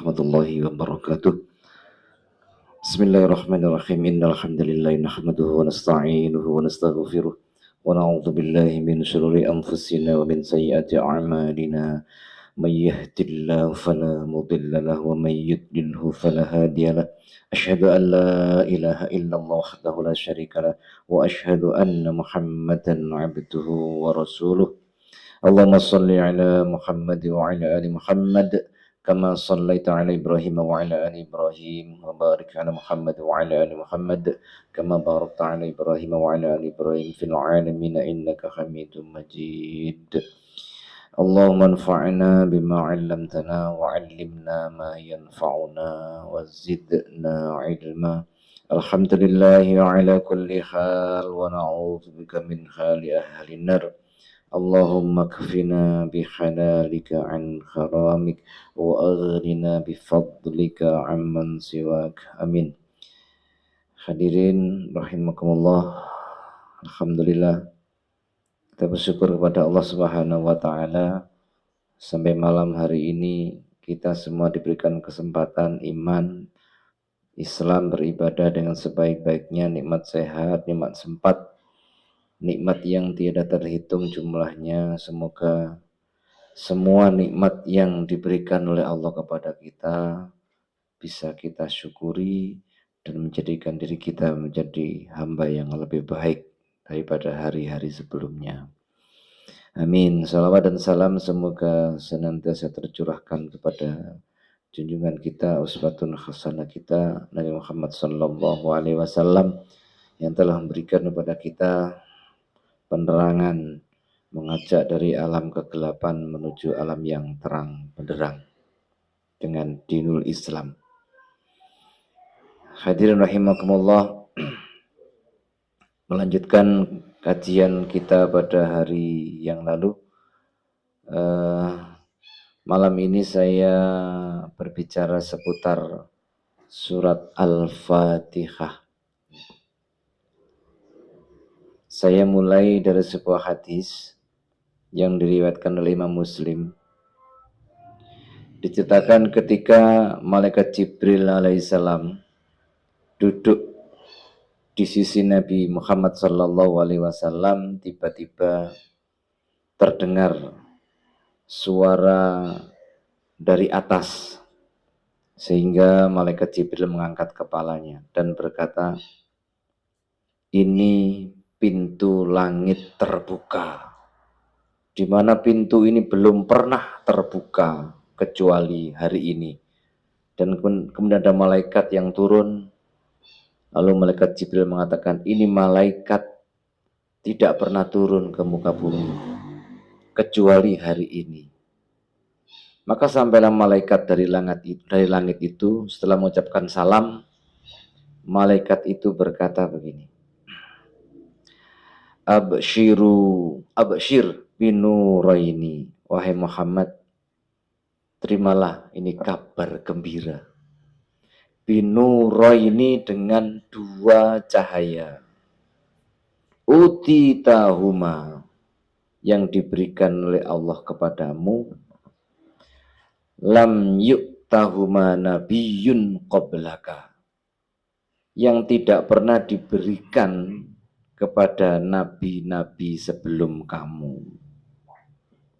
warahmatullahi wabarakatuh. Bismillahirrahmanirrahim. Innal hamdalillah nahmaduhu wa nasta'inuhu wa nastaghfiruh wa na'udzu billahi min shururi anfusina wa min sayyiati a'malina. May yahdihillahu fala mudilla lahu wa may yudlilhu fala hadiya lahu. Asyhadu an la ilaha illallah wahdahu la syarika lahu wa asyhadu anna Muhammadan 'abduhu wa rasuluh. Allahumma salli ala Muhammad wa ala ali Muhammad kama sallaita ala Ibrahim wa ala ali Ibrahim wa barik ala Muhammad wa ala ali Muhammad kama barakta ala Ibrahim wa ala ali Ibrahim fil alamin innaka Hamidum Majid. Allahumma anfa'na bima 'allamtana wa 'allimna ma yanfa'una wa zidna 'ilma. Alhamdulillahi ala kulli hal wa na'udzu bika min hali ahli nar. Allahumma kfina bihalalika an haramik wa aghnina bifadlika amman siwak. Amin. Hadirin rahimakumullah. Alhamdulillah, kita bersyukur kepada Allah Subhanahu wa taala sampai malam hari ini kita semua diberikan kesempatan iman Islam beribadah dengan sebaik-baiknya, nikmat sehat, nikmat sempat, nikmat yang tiada terhitung jumlahnya. Semoga semua nikmat yang diberikan oleh Allah kepada kita bisa kita syukuri dan menjadikan diri kita menjadi hamba yang lebih baik daripada hari-hari sebelumnya. Amin. Salawat dan salam semoga senantiasa tercurahkan kepada junjungan kita, uswatun hasanah kita, Nabi Muhammad sallallahu alaihi wasallam, yang telah memberikan kepada kita penerangan, mengajak dari alam kegelapan menuju alam yang terang benderang dengan dinul Islam. Hadirin rahimakumullah, melanjutkan kajian kita pada hari yang lalu. Malam ini saya berbicara seputar surat Al-Fatihah. Saya mulai dari sebuah hadis yang diriwayatkan oleh Imam Muslim. Diceritakan ketika malaikat Jibril alaihissalam duduk di sisi Nabi Muhammad sallallahu alaihi wasallam, tiba-tiba terdengar suara dari atas sehingga malaikat Jibril mengangkat kepalanya dan berkata, "Ini pintu langit terbuka, di mana pintu ini belum pernah terbuka kecuali hari ini." Dan kemudian ada malaikat yang turun. Lalu malaikat Jibril mengatakan, "Ini malaikat tidak pernah turun ke muka bumi kecuali hari ini." Maka sampailah malaikat dari langit itu, setelah mengucapkan salam, malaikat itu berkata begini, Abshir binuraini, wahai Muhammad, terimalah ini kabar gembira. Binuraini, dengan dua cahaya. Utitahuma, yang diberikan oleh Allah kepadamu. Lam yuktahuma nabiyyun qablaka, yang tidak pernah diberikan kepada nabi-nabi sebelum kamu.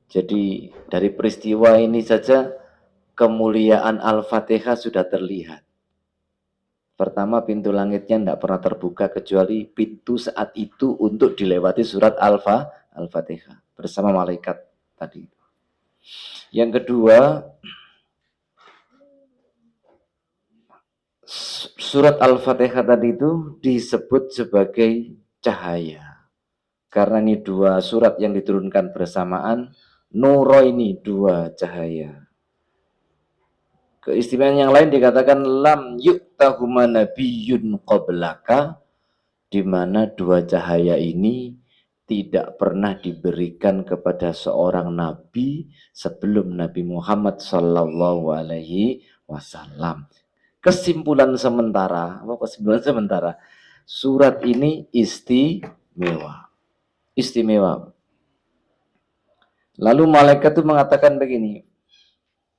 Jadi dari peristiwa ini saja kemuliaan Al-Fatihah sudah terlihat. Pertama, pintu langitnya tidak pernah terbuka kecuali pintu saat itu untuk dilewati surat Al-Fatihah bersama malaikat tadi. Yang kedua, surat Al-Fatihah tadi itu disebut sebagai cahaya. Karena ini dua surat yang diturunkan bersamaan, nuraini, dua cahaya. Keistimewaan yang lain dikatakan lam yuktahuma nabiyyun qablaka, di mana dua cahaya ini tidak pernah diberikan kepada seorang nabi sebelum Nabi Muhammad sallallahu alaihi wasallam. Kesimpulan sementara, surat ini istimewa. Lalu malaikat itu mengatakan begini,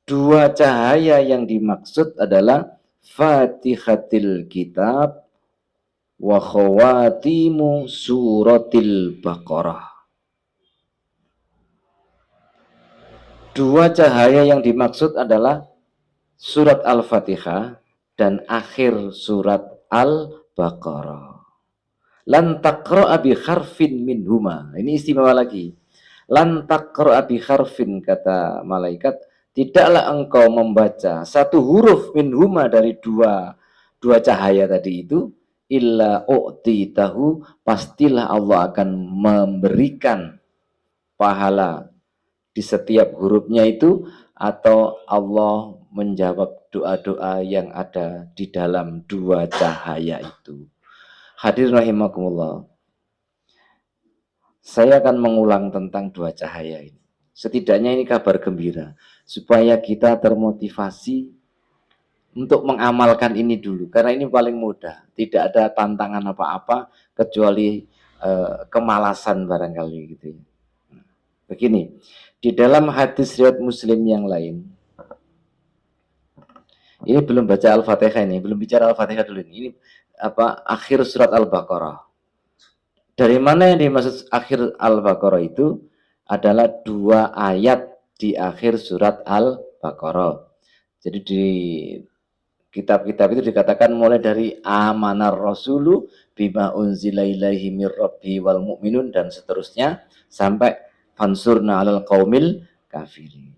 Dua cahaya yang dimaksud adalah Fatihatil Kitab wa khawatimu suratil Baqarah. Dua cahaya yang dimaksud adalah surat Al-Fatihah dan akhir surat Al-Baqarah. Lan taqra'a bi harfin minhuma. Ini istimewa lagi. Lan taqra'a bi harfin, kata malaikat, tidaklah engkau membaca satu huruf minhuma dari dua cahaya tadi itu, illa u'titahu, pastilah Allah akan memberikan pahala di setiap hurufnya itu, atau Allah menjawab doa-doa yang ada di dalam dua cahaya itu. Hadirin rahimakumullah, saya akan mengulang tentang dua cahaya ini. Setidaknya ini kabar gembira supaya kita termotivasi untuk mengamalkan ini dulu, karena ini paling mudah, tidak ada tantangan apa-apa kecuali kemalasan barangkali gitu ya. Begini, di dalam hadis riwayat Muslim yang lain, ini belum baca Al-Fatihah, ini belum bicara Al-Fatihah dulu, ini apa, akhir surat Al-Baqarah. Dari mana yang dimaksud akhir Al-Baqarah itu adalah dua ayat di akhir surat Al-Baqarah. Jadi di kitab-kitab itu dikatakan mulai dari amanar rasulu bima unzila ilaihi mir rabbi wal mu'minun dan seterusnya sampai fansurna alal qaumil kafirin.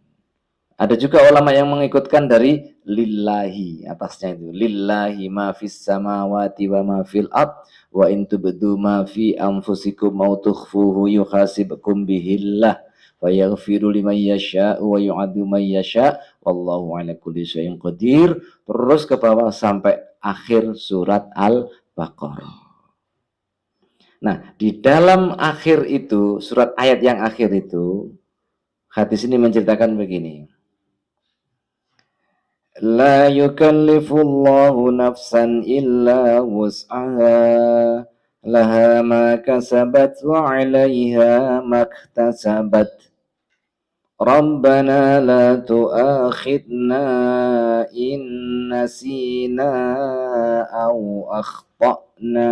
Ada juga ulama yang mengikutkan dari lillahi, atasnya itu lillahi ma fis samawati wa ma fil ard wa in tubdu ma fi anfusikum aw tukhfuhu yuhasibkum bihillah wa yaghfiru liman yasha wa yu'adzu man yasha wallahu ala kulli syai'in qadir, terus ke bawah sampai akhir surat Al-Baqarah. Nah, di dalam akhir itu, surat ayat yang akhir itu, hadis ini menceritakan begini. La yukallifullahu nafsan illa wus'aha laha ma kasabat wa 'alaiha maktasabat. Rabbana la tu'akhidna in nasina aw akhtana.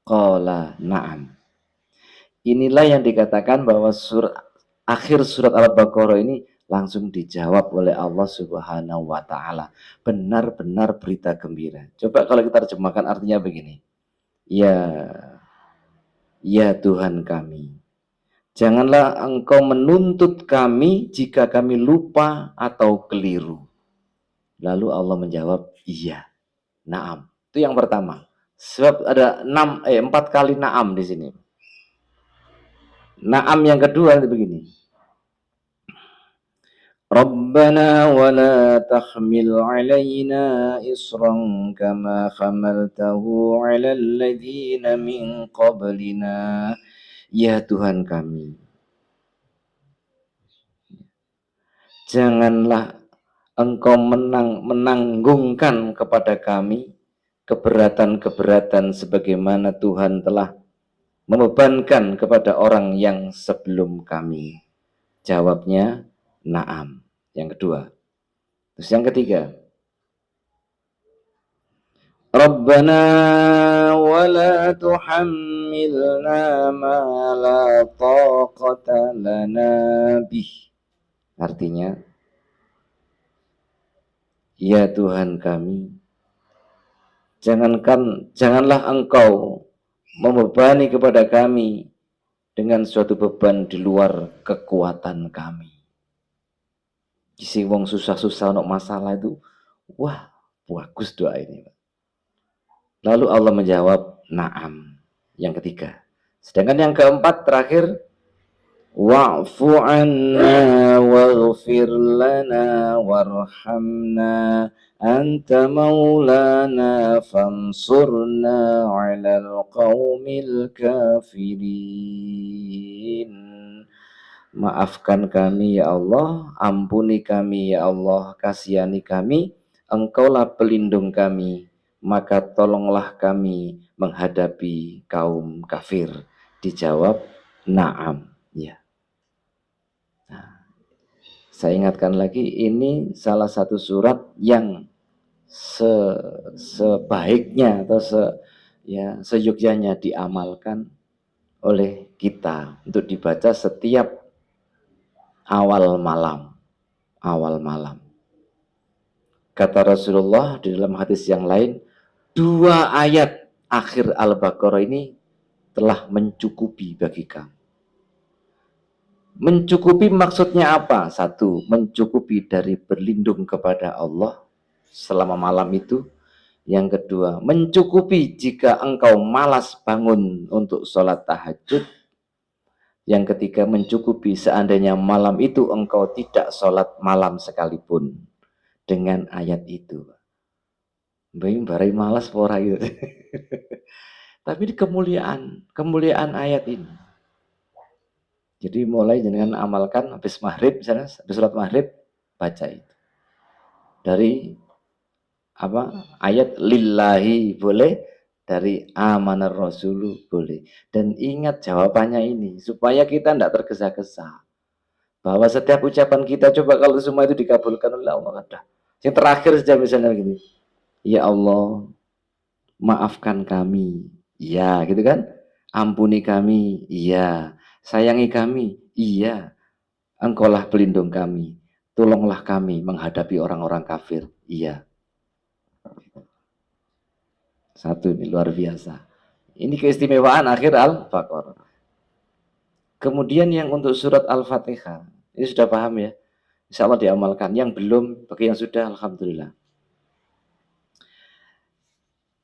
Qala na'am. Inilah yang dikatakan bahwa akhir surat Al-Baqarah ini langsung dijawab oleh Allah Subhanahu wa taala. Benar-benar berita gembira. Coba kalau kita terjemahkan artinya begini. Ya Tuhan kami, janganlah Engkau menuntut kami jika kami lupa atau keliru. Lalu Allah menjawab, iya, na'am. Itu yang pertama. Sebab ada 4 kali na'am di sini. Na'am yang kedua itu begini. Rabbana wa la tahmil 'alaina isran kama hamaltahu 'alal ladzina min qablina. Ya Tuhan kami, janganlah Engkau menanggungkan kepada kami keberatan-keberatan sebagaimana Tuhan telah membebankan kepada orang yang sebelum kami. Jawabnya na'am. Yang kedua. Terus yang ketiga. Rabbana wa la tuhammilna ma la taqata lana bih. Artinya, ya Tuhan kami, janganlah Engkau membebani kepada kami dengan suatu beban di luar kekuatan kami. Isi wong susah-susah untuk masalah itu, wah, bagus doa ini. Lalu Allah menjawab, na'am. Yang ketiga. Sedangkan yang keempat terakhir, wa'fu anna waghfir lana warhamna anta maulana fansurna 'alal qaumil kafirin. Maafkan kami ya Allah, ampuni kami ya Allah, kasihani kami, Engkaulah pelindung kami, maka tolonglah kami menghadapi kaum kafir. Dijawab na'am, ya. Nah, Saya ingatkan lagi, ini salah satu surat yang sebaiknya atau seyogyanya diamalkan oleh kita untuk dibaca setiap awal malam. Awal malam. Kata Rasulullah di dalam hadis yang lain, 2 ayat akhir Al-Baqarah ini telah mencukupi bagi kamu. Mencukupi maksudnya apa? 1, mencukupi dari berlindung kepada Allah selama malam itu. Yang kedua, mencukupi jika engkau malas bangun untuk sholat tahajud. Yang ketiga, mencukupi seandainya malam itu engkau tidak sholat malam sekalipun dengan ayat itu. Barai malas pora gitu. Tapi ini kemuliaan ayat ini. Jadi mulai dengan amalkan habis maghrib, misalnya habis sholat maghrib baca itu. Dari ayat lillahi boleh, dari amanar rasulu boleh. Dan ingat jawabannya ini supaya kita tidak tergesa-gesa. Bahwa setiap ucapan kita, coba kalau semua itu dikabulkan oleh Allah, ada. Yang terakhir saja misalnya begini, ya Allah, maafkan kami, iya, gitu kan? Ampuni kami, iya. Sayangi kami, iya. Engkaulah pelindung kami, tolonglah kami menghadapi orang-orang kafir, iya. Satu, ini luar biasa. Ini keistimewaan akhir Al-Baqarah. Kemudian yang untuk surat Al-Fatihah, ini sudah paham ya? Insya Allah diamalkan. Yang belum, bagi yang sudah, Alhamdulillah.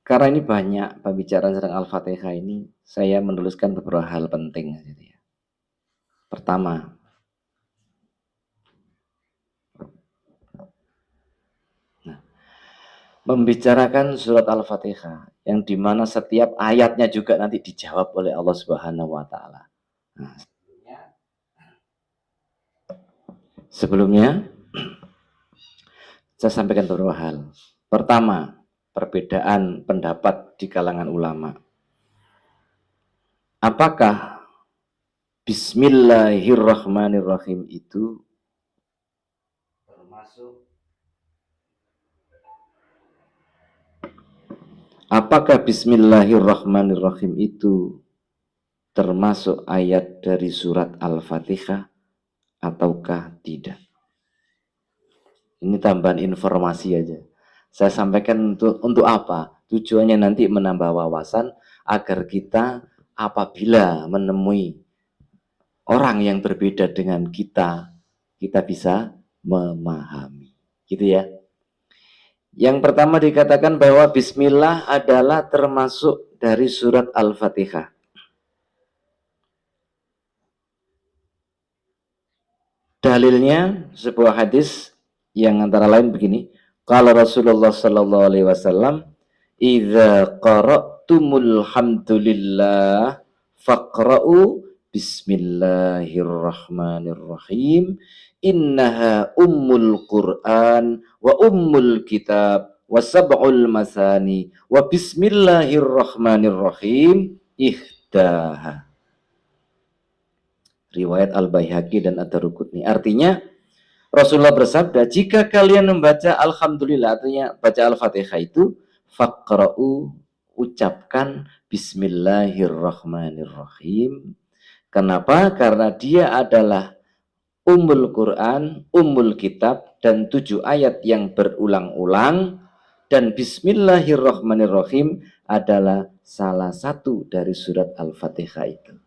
Karena ini banyak pembicaraan tentang Al-Fatihah ini, saya menuliskan beberapa hal penting. Pertama, membicarakan surat Al-Fatihah, yang dimana setiap ayatnya juga nanti dijawab oleh Allah Subhanahu wa Ta'ala. Nah, sebelumnya, saya sampaikan beberapa hal. Pertama, perbedaan pendapat di kalangan ulama. Apakah Bismillahirrahmanirrahim itu termasuk? Apakah Bismillahirrahmanirrahim itu termasuk ayat dari surat Al-Fatihah ataukah tidak? Ini tambahan informasi aja. Saya sampaikan untuk apa? Tujuannya nanti menambah wawasan agar kita apabila menemui orang yang berbeda dengan kita bisa memahami. Gitu ya. Yang pertama dikatakan bahwa Bismillah adalah termasuk dari surat Al-Fatihah. Dalilnya sebuah hadis yang antara lain begini. Qala Rasulullah sallallahu alaihi wasallam, "Idza qara'tumul hamdulillah faqra'u bismillahirrahmanirrahim. Innaha ummul Qur'an wa ummul kitab wa sab'ul masani wa bismillahirrahmanirrahim ihdaha." Riwayat Al-Baihaqi dan Ad-Daruqutni. Artinya Rasulullah bersabda, jika kalian membaca Alhamdulillah, artinya baca Al-Fatihah itu, faqra'u, ucapkan Bismillahirrahmanirrahim. Kenapa? Karena dia adalah Ummul Quran, Ummul Kitab, dan 7 ayat yang berulang-ulang, dan Bismillahirrahmanirrahim adalah salah satu dari surat Al-Fatihah itu.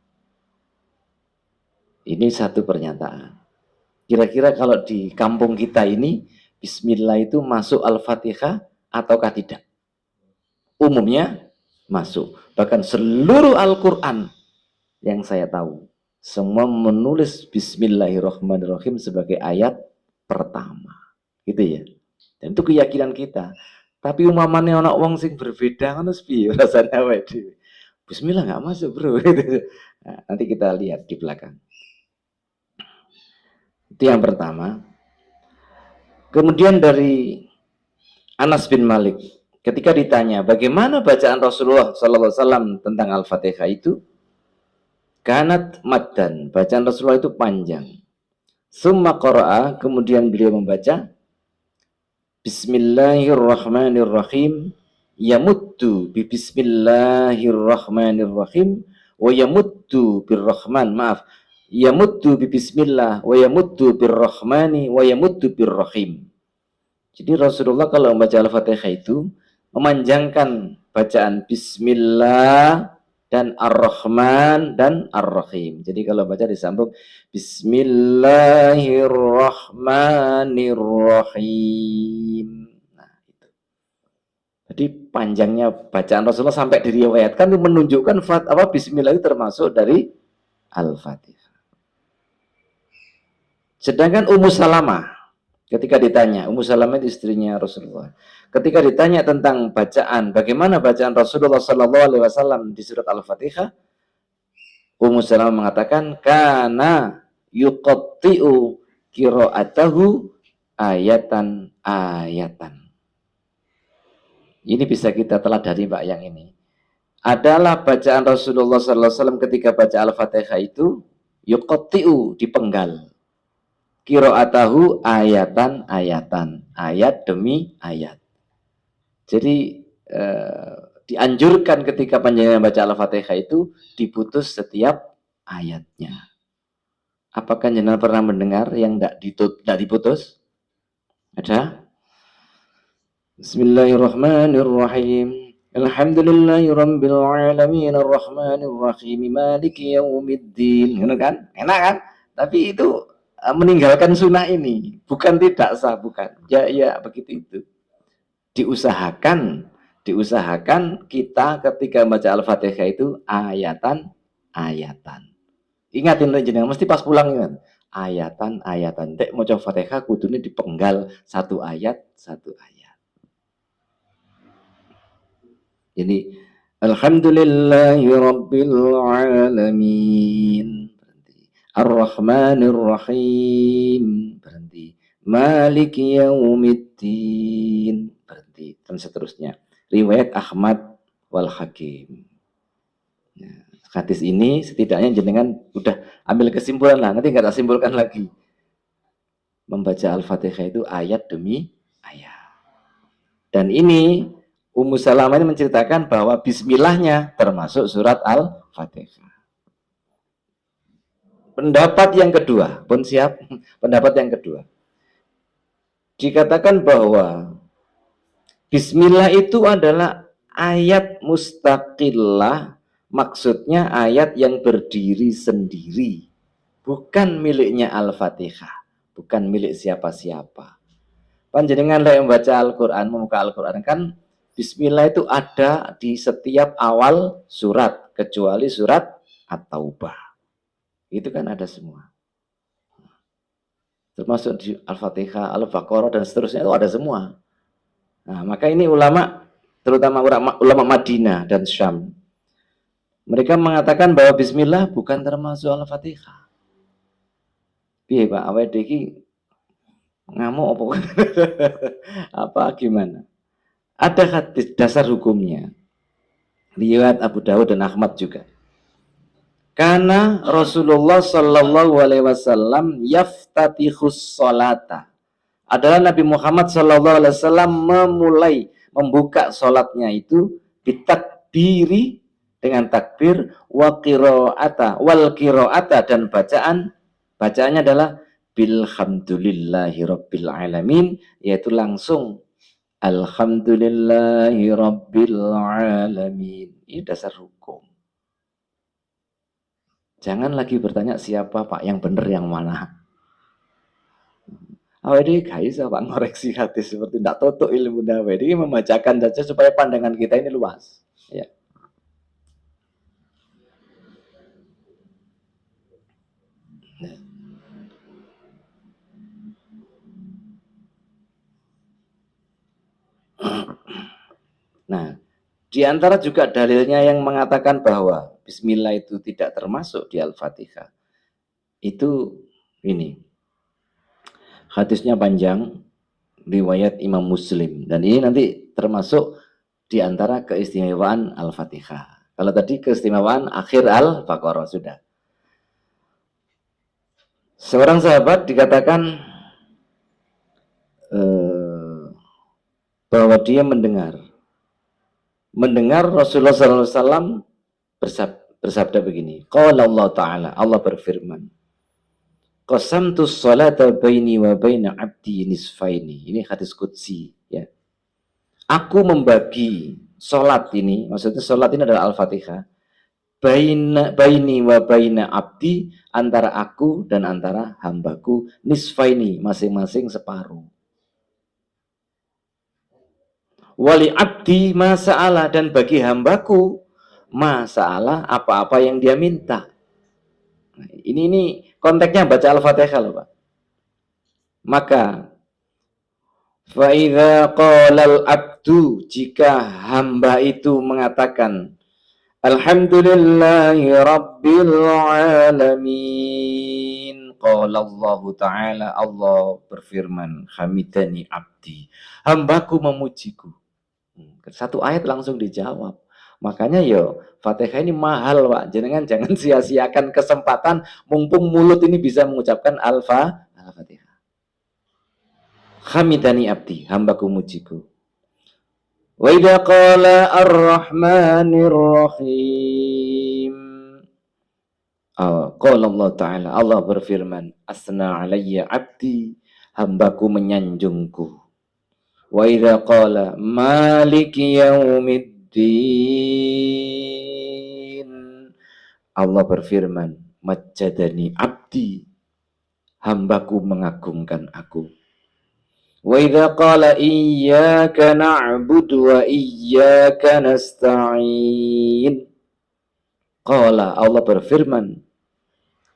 Ini satu pernyataan. Kira-kira kalau di kampung kita ini, Bismillah itu masuk Al-Fatihah ataukah tidak? Umumnya masuk. Bahkan seluruh Al-Quran yang saya tahu, semua menulis Bismillahirrahmanirrahim sebagai ayat pertama. Gitu ya. Dan itu keyakinan kita. Tapi umpamane ana wong sing berbeda ngono piye rasane awake dhewe. Bismillah nggak masuk, bro. Nah, nanti kita lihat di belakang. Itu yang pertama. Kemudian dari Anas bin Malik, ketika ditanya bagaimana bacaan Rasulullah SAW tentang Al-Fatihah itu, kanat maddan, bacaan Rasulullah itu panjang. Summa qara'a, kemudian beliau membaca Bismillahirrahmanirrahim. Yamuddu bi Bismillahirrahmanirrahim wa yamuddu birrahman. Maaf. Yamuddu bi Bismillah wa yamuddu birrahmani wa yamuddu birrahim. Jadi Rasulullah kalau membaca Al-Fatihah itu memanjangkan bacaan Bismillah dan Ar-Rahman dan Ar-Rahim. Jadi kalau baca disambung Bismillahirrahmanirrahim. Nah, itu. Jadi panjangnya bacaan Rasulullah sampai diriwayatkan menunjukkan Bismillah itu termasuk dari Al-Fatihah. Sedangkan Ummu Salamah ketika ditanya, Ummu Salamah itu istrinya Rasulullah. Ketika ditanya tentang bacaan, bagaimana bacaan Rasulullah Sallallahu Alaihi Wasallam di surat Al-Fatihah, Ummu Salamah mengatakan, karena yuqatti'u qira'atahu ayatan. Ini bisa kita teladani Pak yang ini. Adalah bacaan Rasulullah Sallallahu Alaihi Wasallam ketika baca Al-Fatihah itu yuqatti'u, dipenggal. Qira'atahu ayatan, ayat demi ayat. Jadi dianjurkan ketika panjenengan baca Al-Fatihah itu diputus setiap ayatnya. Apakah jenengan pernah mendengar yang tidak diputus? Ada? Bismillahirrahmanirrahim. Alhamdulillahirabbil alamin arrahmanir rahim maliki yaumiddin. Ngono kan? Enak kan? Tapi itu meninggalkan sunnah ini bukan tidak sah, bukan. Ya begitu itu. Diusahakan kita ketika baca Al-Fatihah itu ayatan. Ingatin jenengan mesti pas pulang ingat. Ayatan. Tek maca Fatihah kudune dipenggal satu ayat. Jadi Alhamdulillahirabbil alamin. Ar-Rahmanir Rahim. Berhenti. Maliki yaumiddin. Berhenti. Dan seterusnya. Riwayat Ahmad wal Hakim. Nah, hadis ini setidaknya jenengan udah ambil kesimpulan lah. Nanti nggak tak simpulkan lagi. Membaca Al-Fatihah itu ayat demi ayat. Dan ini Ummu Salamah ini menceritakan bahwa bismillahnya termasuk surat Al-Fatihah. Pendapat yang kedua, pun siap. Pendapat yang kedua. Dikatakan bahwa bismillah itu adalah ayat mustaqillah, maksudnya ayat yang berdiri sendiri. Bukan miliknya Al-Fatihah, bukan milik siapa-siapa. Panjenengan yang membaca Al-Quran, membuka Al-Quran kan bismillah itu ada di setiap awal surat, kecuali surat At-Taubah. Itu kan ada semua. Termasuk di Al-Fatihah, Al-Baqarah, dan seterusnya itu ada semua. Nah, maka ini ulama, terutama ulama Madinah dan Syam, mereka mengatakan bahwa bismillah bukan termasuk Al-Fatihah. Piye Pak, awake iki ngamuk apa? Apa gimana? Ada hadis dasar hukumnya. Riwayat Abu Dawud dan Ahmad juga. Karena Rasulullah Shallallahu Alaihi Wasallam yaftatihus sholata, adalah Nabi Muhammad Shallallahu Alaihi Wasallam membuka sholatnya itu bitakbiri, dengan takbir, wal qiraata, dan bacaannya adalah bilhamdulillahi rabbil alamin, yaitu langsung alhamdulillahi rabbil alamin. Ini dasar hukum. Jangan lagi bertanya siapa Pak yang benar yang mana. Awalnya guys, Pak ngoreksi hadis seperti tidak totok ilmu dawe. Ini membacakan saja supaya pandangan kita ini luas. Ya. Nah, di antara juga dalilnya yang mengatakan bahwa bismillah itu tidak termasuk di Al-Fatihah. Itu ini. Hadisnya panjang, riwayat Imam Muslim, dan ini nanti termasuk di antara keistimewaan Al-Fatihah. Kalau tadi keistimewaan akhir Al-Baqarah sudah. Seorang sahabat dikatakan eh, bahwa dia mendengar Rasulullah SAW bersabda begini. Qala Allah Ta'ala, Allah berfirman, qasamtu sholata baini wa baina abdi nisfaini. Ini hadis qudsi ya. Aku membagi sholat ini, maksudnya sholat ini adalah Al-Fatihah, baini wa baina abdi, antara aku dan antara hambaku, nisfaini, masing-masing separuh. Wali abdi masalah, dan bagi hambaku masalah apa-apa yang dia minta. Nah, ini konteksnya baca Al-Fatihah loh Pak. Maka fa'idha qalal abdu, jika hamba itu mengatakan Alhamdulillahi Rabbil Alamin, qala Allah Ta'ala, Allah berfirman, hamidani abdi, hambaku memujiku. Satu ayat langsung dijawab. Makanya yo Fatihah ini mahal Pak. Jangan sia-siakan kesempatan mumpung mulut ini bisa mengucapkan Al-Fatihah. Hamidani abdi, hambaku mujiku. Wa idza qala ar-rahmanir rahim. Qala Allah Ta'ala, Allah berfirman, asna alayya abdi, hambaku menyanjungku. Wa idza qala maliki yaumiddin, Allah berfirman, majjadani abdi, hambaku mengagungkan aku. Wa idza qala iyyaka na'budu wa iyyaka nasta'in, qala, Allah berfirman,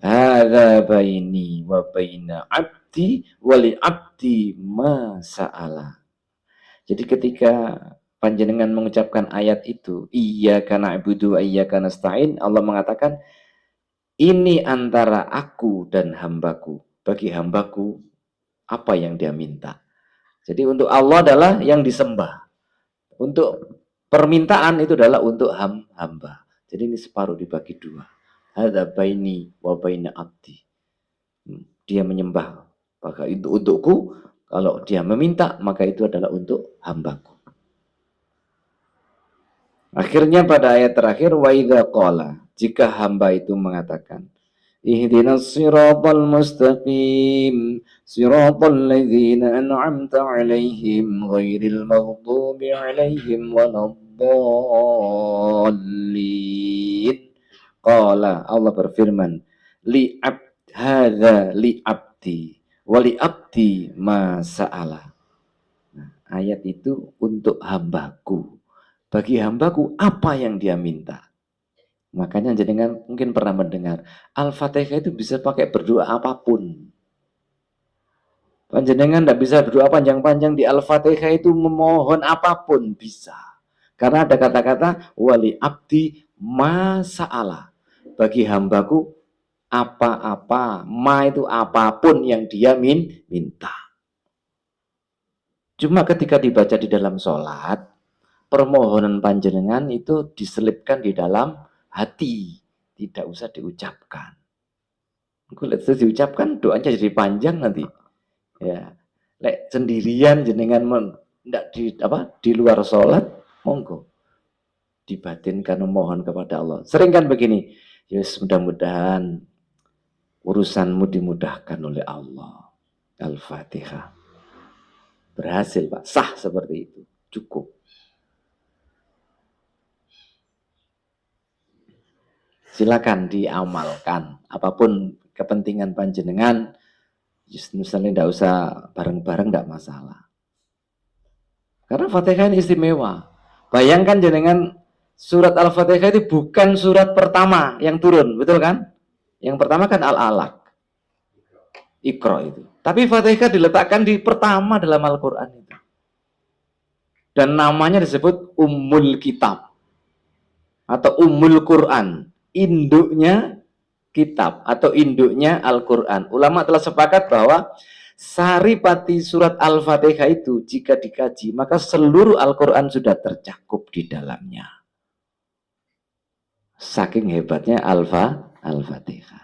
hadza baini wa baina abdi wa li abdi ma sa'ala. Jadi ketika panjenengan mengucapkan ayat itu, iyyaka na'budu wa iyyaka nasta'in, Allah mengatakan ini antara aku dan hambaku. Bagi hambaku apa yang dia minta. Jadi untuk Allah adalah yang disembah. Untuk permintaan itu adalah untuk hamba. Jadi ini separuh dibagi dua. Hadza baini wa baina abdi. Dia menyembah, maka itu untukku. Kalau dia meminta, maka itu adalah untuk hambaku. Akhirnya pada ayat terakhir, wa idza qala, jika hamba itu mengatakan, ihdinas siratal mustaqim, siratal ladzina an'amta 'alaihim ghairil maghdubi 'alaihim waladdallin. Qala, Allah berfirman, hadza li abdi wali abdi ma sa'ala. Nah, ayat itu untuk hambaku. Bagi hambaku apa yang dia minta. Makanya jenengan mungkin pernah mendengar Al-Fatihah itu bisa pakai berdoa apapun. Panjenengan tidak bisa berdoa panjang-panjang di Al-Fatihah itu memohon apapun bisa. Karena ada kata-kata wali abdi ma sa'ala. Bagi hambaku apa-apa, ma itu apapun yang dia minta. Cuma ketika dibaca di dalam sholat, permohonan panjenengan itu diselipkan di dalam hati, tidak usah diucapkan. Kalau diucapkan doanya jadi panjang nanti. Ya, lek sendirian jenengan di luar sholat, monggo dibatinkan memohon kepada Allah. Sering kan begini, yes, mudah-mudahan urusanmu dimudahkan oleh Allah. Al-Fatihah. Berhasil Pak, sah seperti itu, cukup. Silakan diamalkan, apapun kepentingan panjenengan, misalnya tidak usah bareng-bareng, tidak masalah. Karena Fatihah ini istimewa. Bayangkan jenengan surat Al-Fatihah itu bukan surat pertama yang turun, betul kan? Yang pertama kan Al-Alaq, Iqra itu. Tapi Fatihah diletakkan di pertama dalam Al-Quran itu. Dan namanya disebut Ummul Kitab atau Ummul Quran, induknya kitab atau induknya Al-Quran. Ulama telah sepakat bahwa saripati surat Al-Fatihah itu jika dikaji, maka seluruh Al-Quran sudah tercakup di dalamnya. Saking hebatnya Al-Fatihah.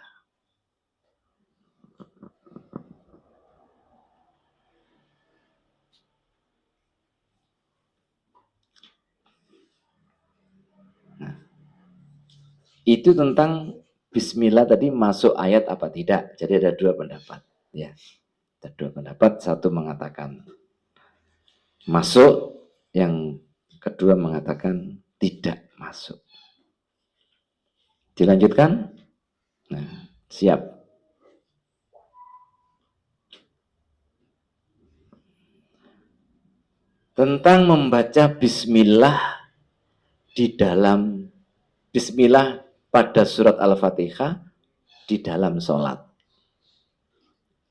Itu tentang bismillah tadi masuk ayat apa tidak. Jadi ada dua pendapat. Ya, ada dua pendapat. Satu mengatakan masuk, yang kedua mengatakan tidak masuk. Dilanjutkan? Nah, siap. Tentang membaca bismillah di dalam bismillah pada surat Al-Fatihah di dalam sholat.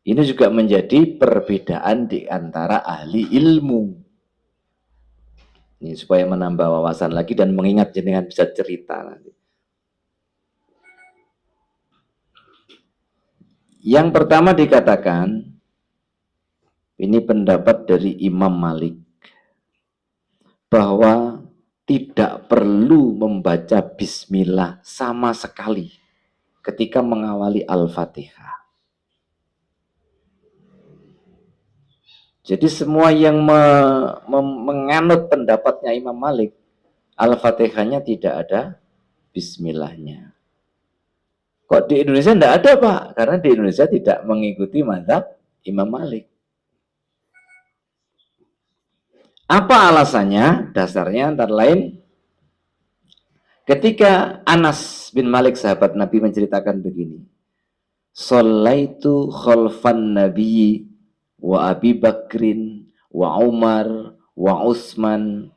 Ini juga menjadi perbedaan di antara ahli ilmu. Ini supaya menambah wawasan lagi dan mengingat jenengan bisa cerita nanti. Yang pertama dikatakan, ini pendapat dari Imam Malik, bahwa tidak perlu membaca bismillah sama sekali ketika mengawali Al-Fatihah. Jadi semua yang menganut pendapatnya Imam Malik, Al-Fatihahnya tidak ada bismillahnya. Kok di Indonesia tidak ada, Pak? Karena di Indonesia tidak mengikuti mazhab Imam Malik. Apa alasannya? Dasarnya antara lain, ketika Anas bin Malik sahabat Nabi menceritakan begini, Shallaitu khalfan Nabi wa Abi Bakrin wa Umar wa Utsman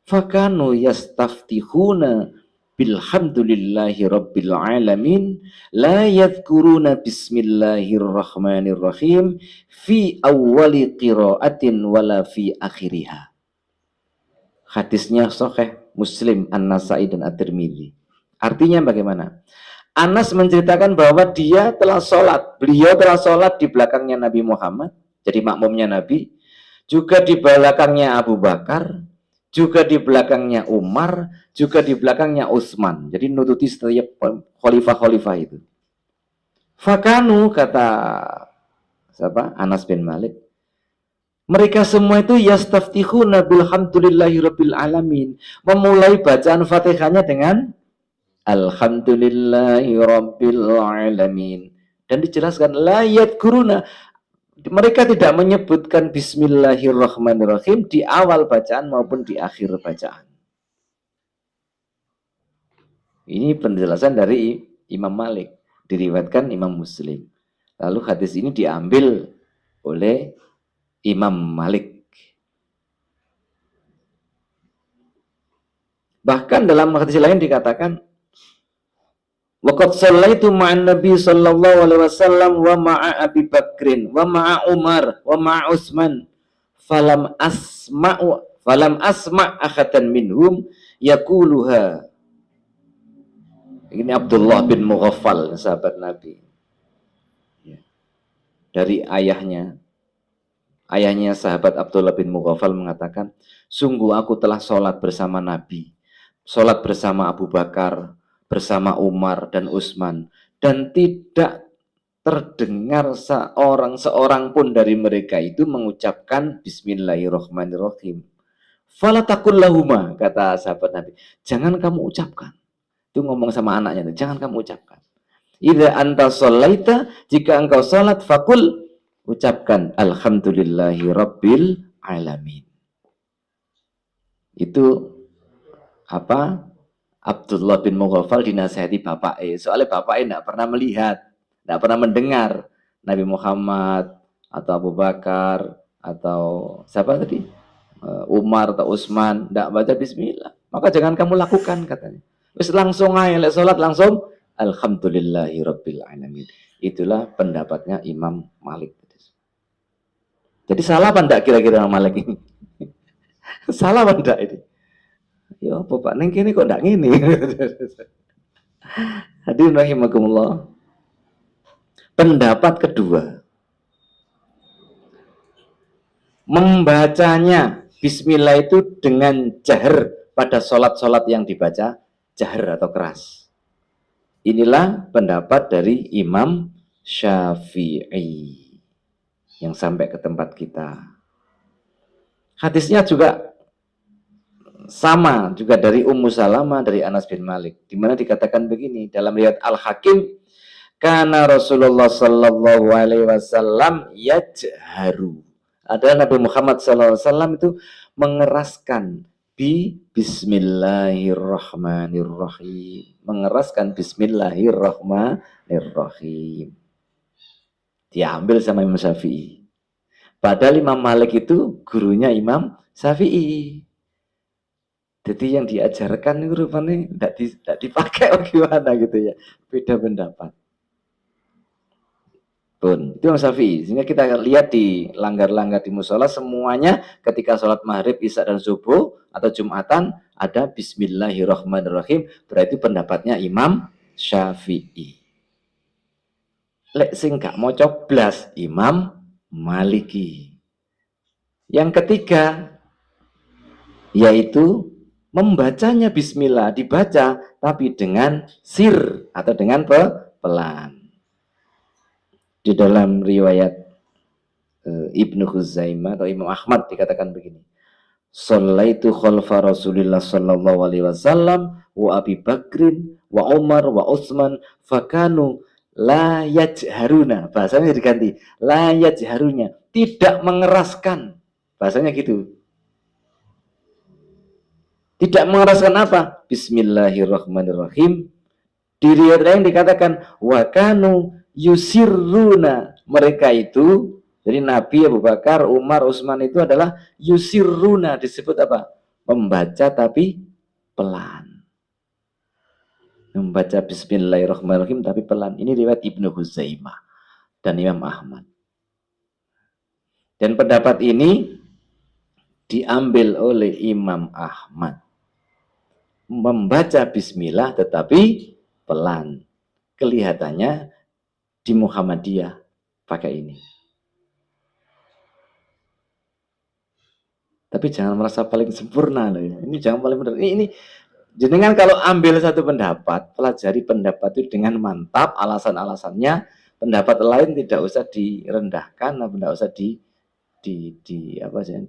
fakanu yastaftihuna bilhamdulillahi rabbil alamin la yadhkuruna bismillahirrahmanirrahim fi awwali qiraatin wala fi akhiriha. Hadisnya sahih Muslim, An-Nasai dan At-Tirmidzi. Artinya bagaimana? Anas menceritakan bahwa dia telah sholat, beliau telah sholat di belakangnya Nabi Muhammad, jadi makmumnya Nabi, juga di belakangnya Abu Bakar, juga di belakangnya Umar, juga di belakangnya Utsman. Jadi nututi setiap khalifah-khalifah itu. Fakanu, kata siapa? Anas bin Malik, mereka semua itu yastaftihuna bilhamdulillahi rabbil alamin, memulai bacaan Fatihahnya dengan alhamdulillahi rabbil alamin, dan dijelaskan la yadkuruna, mereka tidak menyebutkan bismillahirrahmanirrahim di awal bacaan maupun di akhir bacaan. Ini penjelasan dari Imam Malik, diriwayatkan Imam Muslim. Lalu hadis ini diambil oleh Imam Malik. Bahkan dalam hadis lain dikatakan, waqad shallaitu ma'an Nabi sallallahu alaihi wasallam wa ma'a Abi Bakrin wa ma'a Umar wa ma'a Utsman falam asma' ahadan minhum yaquluha. Ini Abdullah bin Mughaffal, sahabat Nabi. Dari ayahnya sahabat Abdullah bin Mughaffal mengatakan, sungguh aku telah sholat bersama Nabi, sholat bersama Abu Bakar, bersama Umar dan Utsman, dan tidak terdengar seorang pun dari mereka itu mengucapkan Bismillahirrahmanirrahim. Fala taqul lahuma, kata sahabat Nabi, jangan kamu ucapkan. Itu ngomong sama anaknya, jangan kamu ucapkan. Idza anta shallaita, jika engkau salat, fakul, ucapkan alhamdulillahi rabbil alamin. Itu apa? Abdullah bin Mughaffal dinasihati bapaknya. Soalnya bapaknya tidak pernah melihat, tidak pernah mendengar Nabi Muhammad atau Abu Bakar atau siapa tadi? Umar atau Utsman tidak baca bismillah. Maka jangan kamu lakukan, katanya. Terus langsung aja sholat langsung alhamdulillahi rabbil alamin. Itulah pendapatnya Imam Malik. Jadi salah apa enggak kira-kira Imam Malik ini? Salah apa enggak ini? Ya apa Pak, neng kini kok enggak gini? Hadirin rahimakumullah. Pendapat kedua, membacanya bismillah itu dengan jahar pada sholat-sholat yang dibaca jahar atau keras. Inilah pendapat dari Imam Syafi'i yang sampai ke tempat kita. Hadisnya juga sama juga dari Ummu Salamah dari Anas bin Malik, di mana dikatakan begini dalam riwayat Al-Hakim, karena Rasulullah Sallallahu Alaihi Wasallam yajharu, adalah Nabi Muhammad Sallallahu Alaihi Wasallam itu mengeraskan Bismillahirrahmanirrahim, mengeraskan Bismillahirrahmanirrahim, diambil sama Imam Syafi'i. Padahal Imam Malik itu gurunya Imam Syafi'i. Jadi yang diajarkan itu rupanya tidak dipakai gimana gitu ya. Beda pendapat. Pun itu Imam Syafi'i. Sehingga kita lihat di langgar-langgar di musola semuanya ketika sholat maghrib, isya dan subuh atau jumatan ada Bismillahirrahmanirrahim. Berarti pendapatnya Imam Syafi'i. Lek sing gak mau coblas Imam Maliki. Yang ketiga yaitu membacanya bismillah, dibaca tapi dengan sir atau dengan pelan. Di dalam riwayat Ibnu Khuzaimah atau Imam Ahmad dikatakan begini, Shallaitu khalfa Rasulillah sallallahu alaihi wasallam wa Abi Bakrin wa Umar wa Utsman fakanu la yajharuna, bahasanya diganti, la yajharunya, tidak mengeraskan, bahasanya gitu. Tidak mengeraskan apa? Bismillahirrahmanirrahim. Di riwayat lain dikatakan wakanu yusirruna, mereka itu, jadi Nabi, Abu Bakar, Umar, Utsman itu adalah yusirruna, disebut apa? Membaca tapi pelan. Membaca Bismillahirrahmanirrahim tapi pelan. Ini riwayat Ibnu Huzaimah dan Imam Ahmad. Dan pendapat ini diambil oleh Imam Ahmad, membaca bismillah tetapi pelan. Kelihatannya di Muhammadiyah pakai ini. Tapi jangan merasa paling sempurna loh. Ini jangan paling benar. Ini jenengan kalau ambil satu pendapat, pelajari pendapat itu dengan mantap alasan-alasannya. Pendapat lain tidak usah direndahkan, tidak usah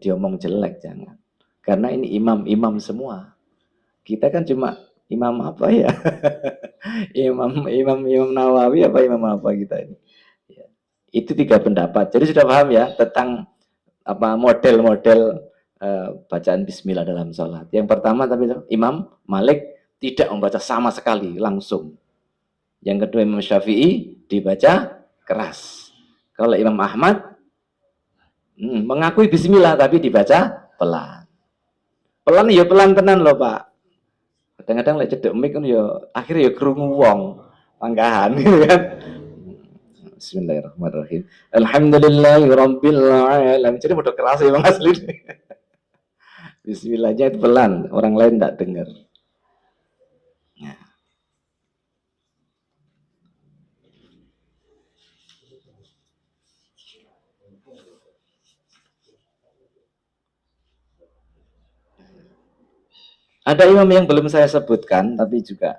diomong jelek, jangan. Karena ini imam-imam semua. Kita kan cuma imam apa ya? imam Nawawi apa imam apa kita ini? Ya. Itu 3 pendapat. Jadi sudah paham ya tentang apa model-model bacaan bismillah dalam sholat. Yang pertama tapi Imam Malik tidak membaca sama sekali langsung. Yang kedua Imam Syafi'i dibaca keras. Kalau Imam Ahmad mengakui bismillah tapi dibaca pelan. Pelan ya pelan tenan loh Pak. Kadang-kadang lek cedek mic kan ya akhirnya ya krungu wong panggahan gitu kan. Bismillahirrahmanirrahim. Alhamdulillahirabbil alamin. Jadi udah keras ya Bang asli. Bismillahnya itu pelan, orang lain enggak dengar. Nah. Ada imam yang belum saya sebutkan tapi juga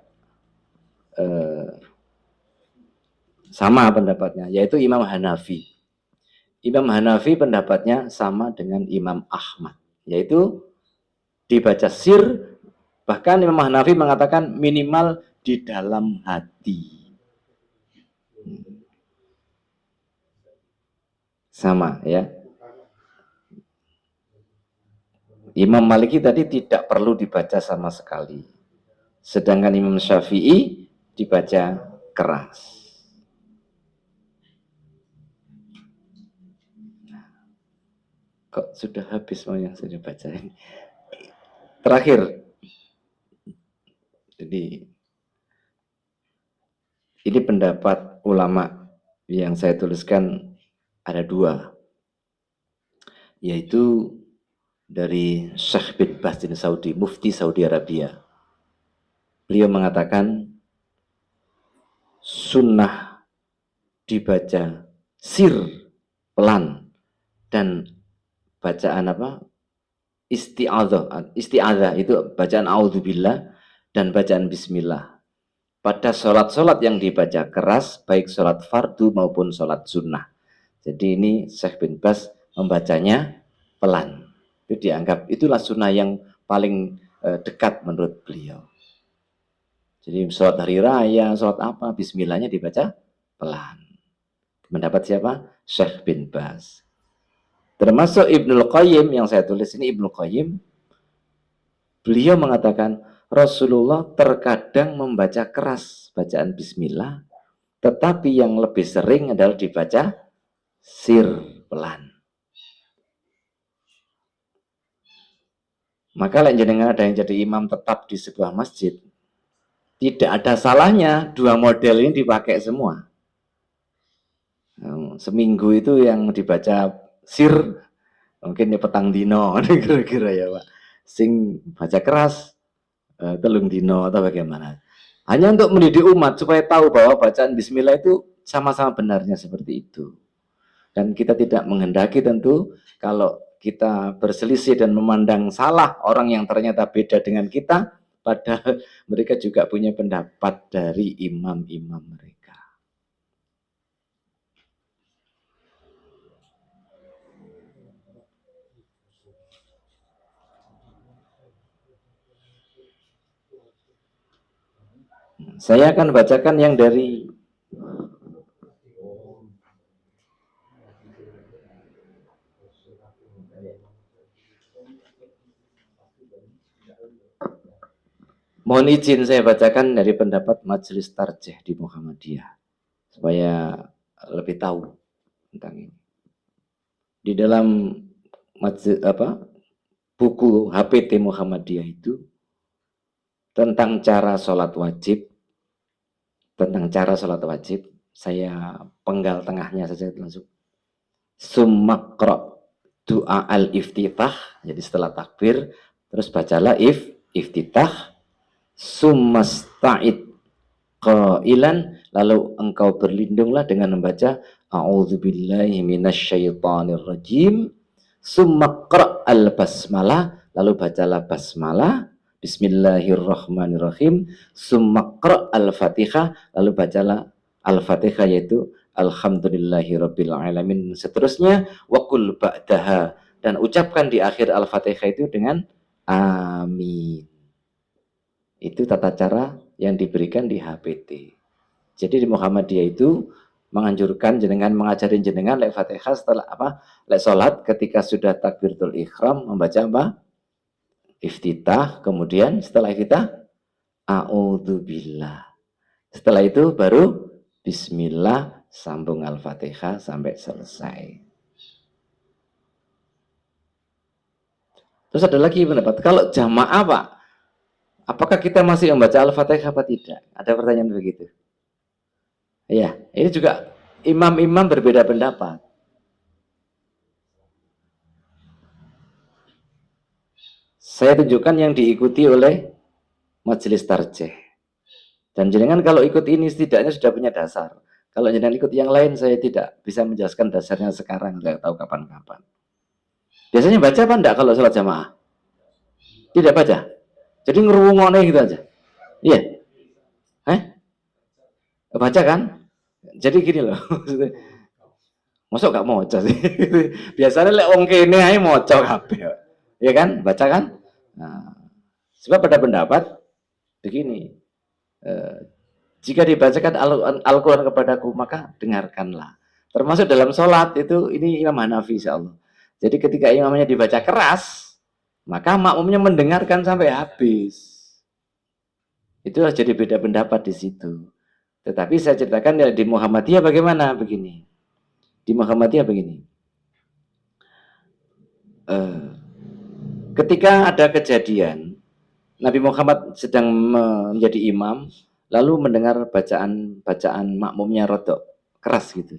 sama pendapatnya, yaitu Imam Hanafi. Imam Hanafi pendapatnya sama dengan Imam Ahmad, yaitu dibaca sir, bahkan Imam Hanafi mengatakan minimal di dalam hati. Sama ya. Imam Maliki tadi tidak perlu dibaca sama sekali. Sedangkan Imam Syafi'i dibaca keras. Kok sudah habis mau yang saya baca ini. Terakhir. Jadi ini pendapat ulama yang saya tuliskan ada 2. Yaitu dari Syekh bin Baz bin Saudi, Mufti Saudi Arabia. Beliau mengatakan sunnah dibaca sir pelan dan bacaan apa? Isti'adzah itu bacaan auzubillah dan bacaan bismillah. Pada sholat-sholat yang dibaca keras, baik sholat fardu maupun sholat sunnah. Jadi ini Syekh bin Baz membacanya pelan. Itu dianggap itulah sunnah yang paling dekat menurut beliau. Jadi sholat hari raya, sholat apa, bismillahnya dibaca pelan. Mendapat siapa? Syekh bin Baz. Termasuk Ibnul Qayyim yang saya tulis ini, Ibnul Qayyim, beliau mengatakan Rasulullah terkadang membaca keras bacaan bismillah, tetapi yang lebih sering adalah dibaca sir, pelan. Maka lek jenengan ada yang jadi imam tetap di sebuah masjid, tidak ada salahnya dua model ini dipakai semua. Seminggu itu yang dibaca sir, mungkin ya petang dino, kira-kira ya Pak. Sing baca keras, telung dino atau bagaimana. Hanya untuk mendidik umat supaya tahu bahwa bacaan bismillah itu sama-sama benarnya seperti itu. Dan kita tidak menghendaki tentu kalau kita berselisih dan memandang salah orang yang ternyata beda dengan kita, padahal mereka juga punya pendapat dari imam-imam mereka. Saya akan bacakan yang dari mohon izin saya bacakan dari pendapat Majelis Tarjih di Muhammadiyah supaya lebih tahu tentang ini. Di dalam buku HPT Muhammadiyah itu tentang cara sholat wajib, saya penggal tengahnya saja langsung. Summakra doa al-iftitah, jadi setelah takbir terus bacalah iftitah, summasta'id qailan, lalu engkau berlindunglah dengan membaca a'udzubillahi minasyaitonirrajim, summaqra al-basmalah, lalu bacalah basmalah, bismillahirrahmanirrahim, summaqra al-fatihah, lalu bacalah al-fatihah yaitu alhamdulillahirabbil alamin, seterusnya waqul ba'daha, dan ucapkan di akhir al-fatihah itu dengan amin. Itu tata cara yang diberikan di HPT. Jadi di Muhammadiyah itu menganjurkan jenengan, mengajarin jenengan lek Fatihah setelah lek salat ketika sudah takbiratul ihram membaca apa? Iftitah, kemudian setelah iftitah a'udzubillah. Setelah itu baru bismillah, sambung Al-Fatihah sampai selesai. Terus ada lagi pendapat, kalau jamaah Pak, apakah kita masih membaca Al-Fatihah apa tidak? Ada pertanyaan begitu. Ya, ini juga imam-imam berbeda pendapat. Saya tunjukkan yang diikuti oleh Majelis Tarjih. Dan jenengan kalau ikut ini setidaknya sudah punya dasar. Kalau jenengan ikut yang lain, saya tidak bisa menjelaskan dasarnya sekarang, nggak tahu kapan-kapan. Biasanya baca apa enggak kalau sholat jamaah? Tidak baca. Jadi ngerungoknya gitu aja. Iya. Baca kan? Jadi gini loh. Masuk gak moco sih? Biasanya lek wong kene ae moco kabeh. Ya kan? Baca kan? Nah, sebab pada pendapat begini. Jika dibacakan Al-Quran kepadaku, maka dengarkanlah. Termasuk dalam sholat itu, ini Imam Hanafi insyaallah. Jadi ketika imamnya dibaca keras, maka makmumnya mendengarkan sampai habis. Itu jadi beda pendapat di situ. Tetapi saya ceritakan ya, di Muhammadiyah bagaimana begini. Di Muhammadiyah begini. Ketika ada kejadian Nabi Muhammad sedang menjadi imam, lalu mendengar bacaan makmumnya rodok keras gitu.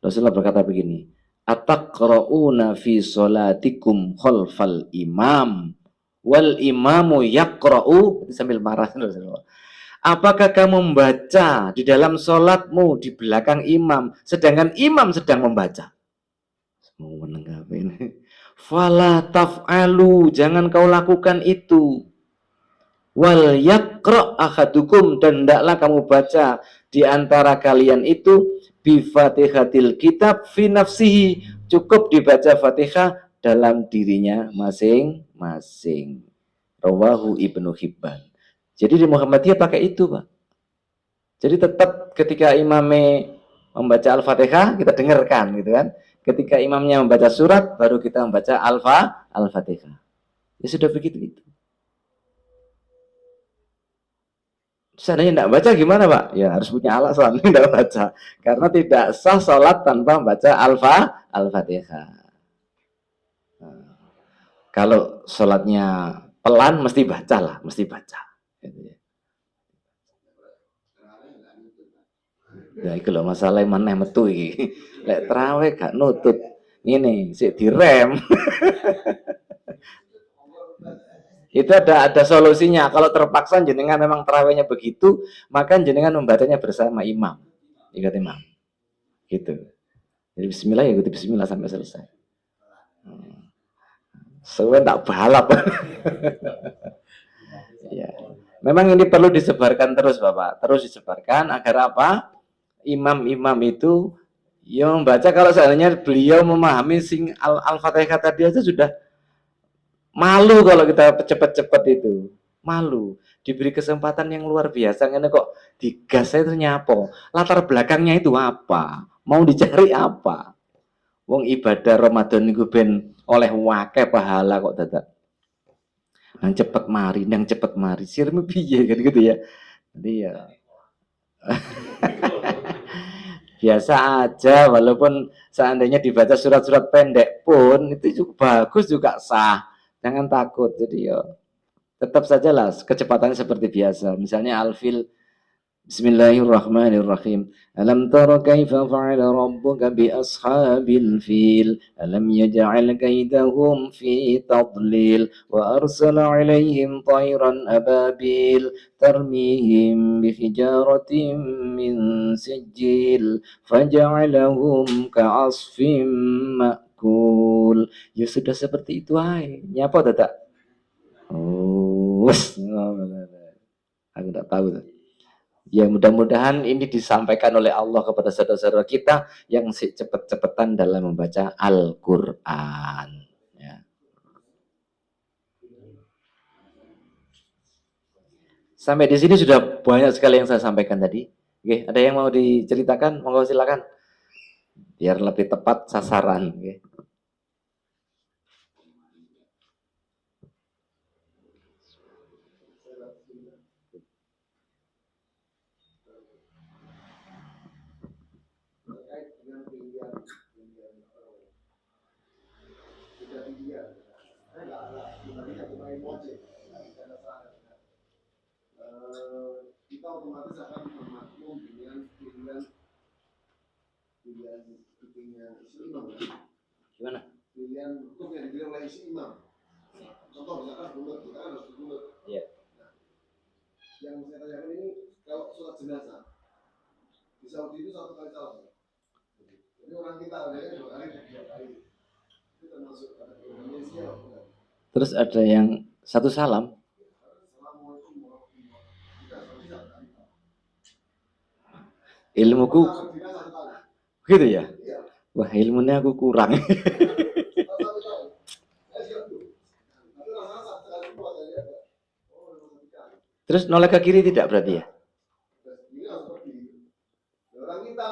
Rasulullah berkata begini, ataqra'una fi sholatikum khalfal imam wal imamu yaqra'u, sambil marah Rasulullah. Apakah kamu membaca di dalam sholatmu di belakang imam, sedangkan imam sedang membaca? Mau menanggapi ini. Fala taf'alu, jangan kau lakukan itu. Wal yaqra' ahadukum, dan hendaklah kamu baca di antara kalian itu bi fatihatil kitab fi nafsihi, cukup dibaca Fatihah dalam dirinya masing-masing. Rawahu Ibnu Hibban. Jadi di Muhammadiyah pakai itu, Pak. Jadi tetap ketika imamnya membaca Al-Fatihah, kita dengarkan gitu kan. Ketika imamnya membaca surat, baru kita membaca Al-Fatihah. Ya sudah begitu itu. Seandainya tidak baca gimana, Pak? Ya harus punya alasan tidak baca. Karena tidak sah sholat tanpa membaca Al-Fatihah. Nah, kalau sholatnya pelan, mesti baca lah, mesti baca. Ya itu loh masalah maneh metu iki. Lek trawe gak nutut. Ini sik direm. Itu ada solusinya. Kalau terpaksa jenengan memang terawihnya begitu, maka jenengan membacanya bersama imam. Ikut imam. Gitu. Jadi bismillah ya ikuti bismillah sampai selesai. Soalnya tak balap. Ya. Memang ini perlu disebarkan terus Bapak. Terus disebarkan agar apa? Imam-imam itu yang membaca, kalau seandainya beliau memahami sing Al-Fatihah tadi aja sudah malu kalau kita cepet-cepet itu. Malu. Diberi kesempatan yang luar biasa. Ini kok digas saya itu nyapo. Latar belakangnya itu apa? Mau dicari apa? Wong ibadah Ramadan niku ben oleh wake pahala kok dadak. Nang cepet mari. Sirmu piye kan gitu ya. Jadi ya biasa aja, walaupun seandainya dibaca surat-surat pendek pun itu juga bagus, juga sah. Jangan takut. Jadi ya tetap sajalah kecepatannya seperti biasa. Misalnya Alfil, Bismillahirrahmanirrahim. Alam tara kaifa fa'ala rabbuka bi ashabil fil. Alam yaj'al kaidahum fi tadlil wa arsala 'alaihim tayran ababil tarmihim bi hijaratin min sijil faj'alahum ka'asfim ma'kul. Ya sudah seperti itu aja. Nyapa tak? Oh, aku tak tahu tuh. Ya mudah-mudahan ini disampaikan oleh Allah kepada saudara-saudara kita yang cepet-cepetan dalam membaca Al-Quran. Ya. Sampai di sini sudah banyak sekali yang saya sampaikan tadi. Oke, ada yang mau diceritakan? Monggo silakan. Biar lebih tepat sasaran. Oke. Kita otomatis akan memakmum dengan pilihan isi imam. Gimana? Pilihan hukum yang dipilih oleh isi imam. Contoh misalkan bulat, kita kan harus bulat. Iya. Nah, yang saya tanyakan ini kalau sholat jenazah di Saudi itu satu kali salam. Jadi orang kita ada yang 2 kali, 3 kali. Itu termasuk pada Indonesia. Terus ada yang satu salam. Ilmuku gitu ya. Wah, ilmunya aku kurang. Terus noleh ke kiri tidak berarti ya? Orang kita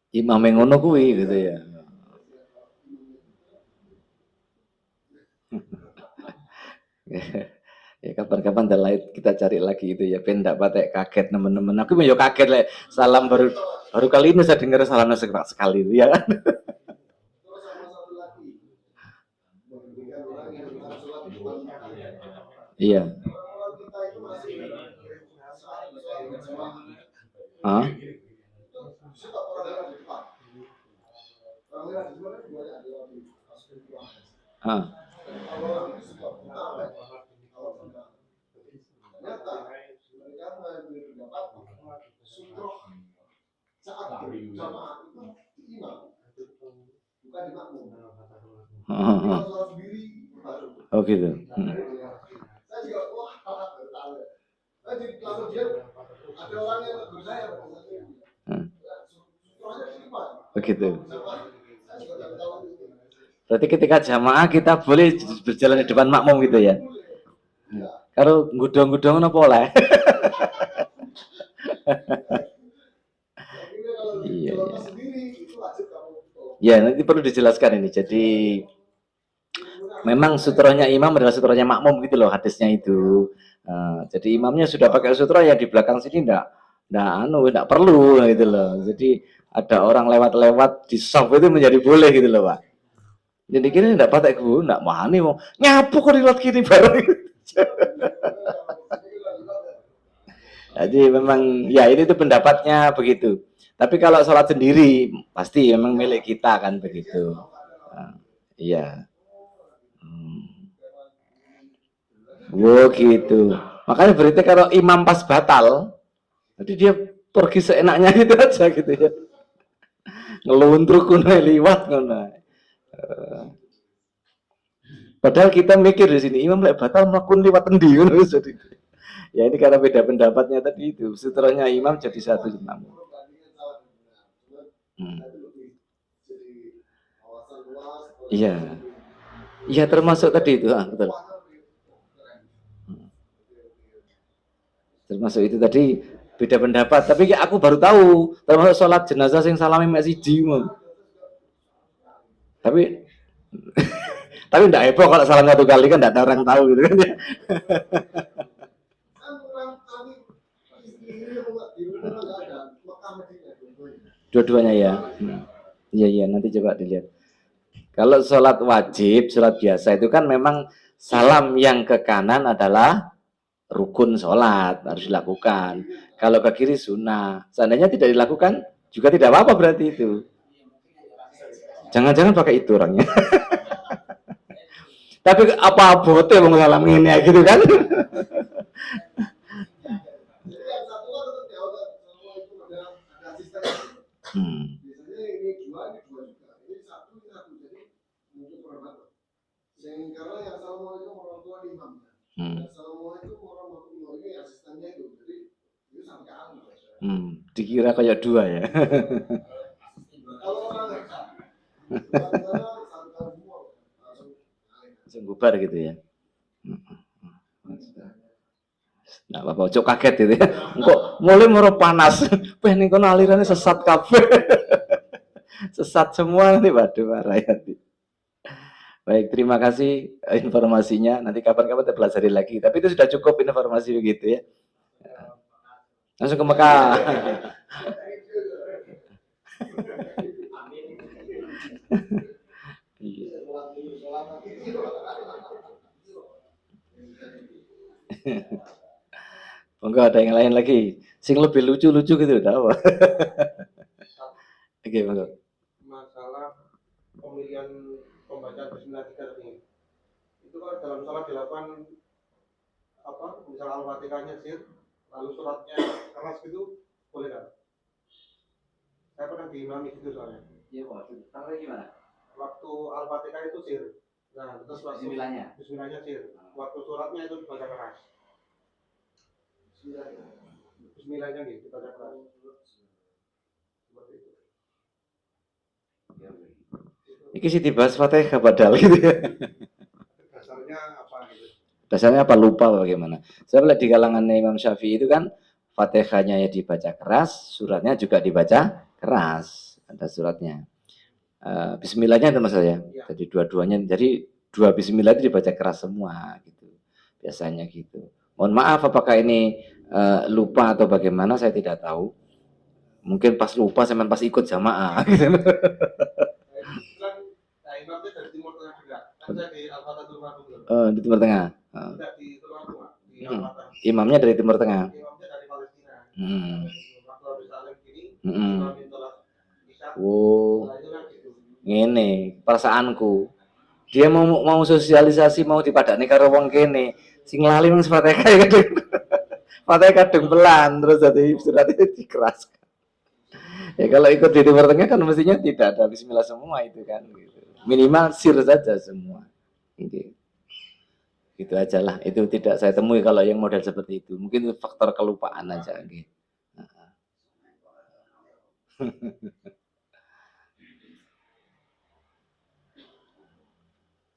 Imam yang ngono kuwi gitu ya. Ya kapan-kapan kita cari lagi itu ya, ben ndak patek kaget teman-teman. Aku yo kaget le, salam baru kali ini saya dengar salamnya sekali itu ya kan. Iya. Hah? Hah? Oh gitu. Begitu. Berarti ketika jamaah kita boleh berjalan di depan makmum gitu ya. Kalau gudong-gudong apa oleh? Iya, iya. Ya, nanti perlu dijelaskan ini. Jadi memang sutranya imam adalah sutranya makmum gitu loh hadisnya itu. Jadi imamnya sudah pakai sutra ya di belakang sini enggak perlu gitu loh. Jadi ada orang lewat-lewat di saf itu menjadi boleh gitu loh, Pak. Jadi kira enggak patek gue, enggak wani mau nyapu kok di lot kiri bareng. Jadi memang ya ini tuh pendapatnya begitu. Tapi kalau sholat sendiri pasti memang milik kita kan begitu. Iya. Oh gitu. Makanya berarti kalau imam pas batal, jadi dia pergi seenaknya gitu aja gitu ya. Ngeluntruk kuno liwat kuno. Padahal kita mikir di sini imam lek batal melakukan liwat endi ngono jadi. Ya ini karena beda pendapatnya tadi itu. Setelahnya imam jadi satu imam. Iya. Iya termasuk tadi itu, betul. Termasuk itu tadi beda pendapat. Tapi aku baru tahu termasuk sholat jenazah sing salami mek siji. Tapi tapi enggak heboh kalau salam satu kali kan enggak ada orang tahu gitu kan ya. Dua-duanya ya. Iya iya nanti coba dilihat. Kalau sholat wajib, sholat biasa itu kan memang salam yang ke kanan adalah rukun sholat harus dilakukan. Kalau ke kiri sunnah. Seandainya tidak dilakukan juga tidak apa-apa berarti itu. Jangan-jangan pakai itu orangnya. Tapi apa bote mau salam ini ya gitu kan? Dikira kayak dua ya. Langsung bubar gitu ya. Nah, apa cok kaget gitu ya. Kok mulai moro panas. Ning kono alirannya sesat kabeh. Sesat semua nanti waduh marah ya. Baik, terima kasih informasinya. Nanti kapan-kapan kita pelajari lagi. Tapi itu sudah cukup informasi begitu ya. Langsung ke Mekah. Monggo ada yang lain lagi. Sing lebih lucu-lucu gitu udah apa? Oke, monggo. Masalah pemilihan pembacaan Bismillah tadi. Itu kalau dalam sholat dilakukan apa? Misalnya Al-Fatihahnya sir, lalu suratnya keras gitu, boleh kan? Saya pernah diimami gitu soalnya. Iya, Pak. Tahu gimana? Waktu Al-Fatihah itu sir. Nah, terus waktu Bismillahnya sir. Waktu suratnya itu dibaca keras. Bismillahnya gitu, dibaca keras. Seperti itu. Ini sih dibahas Fatihah padahal gitu ya. Dasarnya apa gitu? Dasarnya apa lupa bagaimana? Saya lihat di kalangan Imam Syafi'i itu kan Fatihahnya ya dibaca keras, suratnya juga dibaca keras. Ada suratnya. Bismillahnya itu maksudnya. Jadi dua-duanya. Jadi dua Bismillah itu dibaca keras semua gitu. Biasanya gitu. Mohon maaf apakah ini lupa atau bagaimana saya tidak tahu. Mungkin pas lupa saya pas ikut jamaah gitu. Di Timur Tengah. Imamnya dari Timur Tengah. Oh, ngene perasaanku. Dia mau sosialisasi mau dipadani karo wong kene. Sing lali nang Fatihah kadung. Fatihah kadung pelan terus jadi suratnya dikeraskan. Ya kalau ikut di Timur Tengah kan mestinya tidak ada bismillah semua itu kan gitu. Minimal sir saja semua. Gitu. Gitu aja lah. Itu tidak saya temui kalau yang model seperti itu. Mungkin faktor kelupaan aja. Gitu.